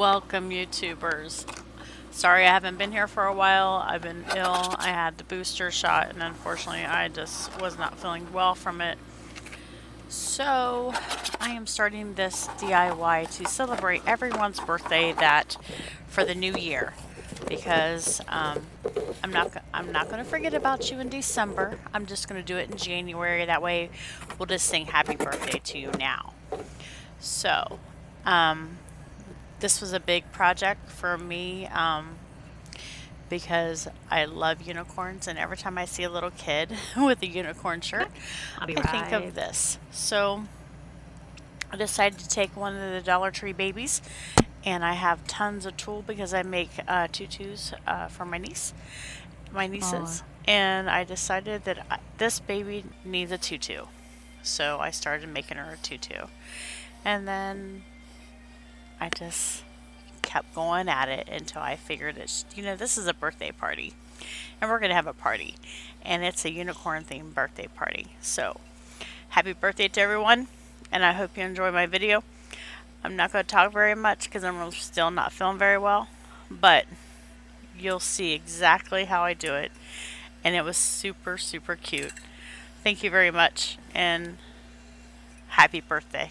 Welcome, YouTubers. Sorry I haven't been here for a while. I've been ill. I had the booster shot, and unfortunately, I just was not feeling well from it. So, I am starting this DIY to celebrate everyone's birthday that for the new year, because I'm not going to forget about you in December. I'm just going to do it in January. That way, we'll just sing happy birthday to you now. So, this was a big project for me because I love unicorns, and every time I see a little kid with a unicorn shirt, I'll be I think right. of this. So I decided to take one of the Dollar Tree babies, and I have tons of tulle because I make tutus for my Oh, nieces, and I decided that this baby needs a tutu. So I started making her a tutu, and then I just kept going at it until I figured this is a birthday party and we're going to have a party. And it's a unicorn themed birthday party. So, happy birthday to everyone. And I hope you enjoy my video. I'm not going to talk very much because I'm still not feeling very well. But you'll see exactly how I do it. And it was super, super cute. Thank you very much. And happy birthday.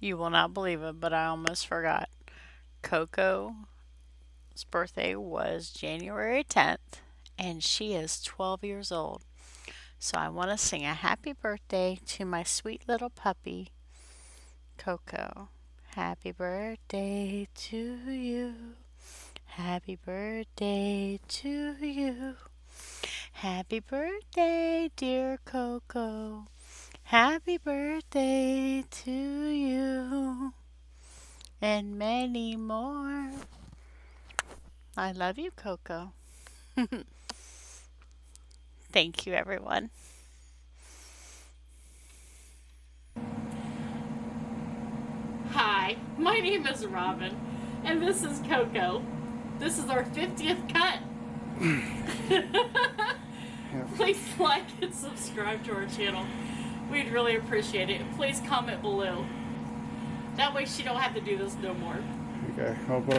You will not believe it, but I almost forgot. Coco's birthday was January 10th, and she is 12 years old. So I want to sing a happy birthday to my sweet little puppy, Coco. Happy birthday to you. Happy birthday to you. Happy birthday, dear Coco. Happy birthday to you. And many more. I love you, Coco. Thank you, everyone. Hi, my name is Robin, and this is Coco. This is our 50th cut. Please like and subscribe to our channel. We'd really appreciate it. Please comment below. That way she don't have to do this no more. Okay,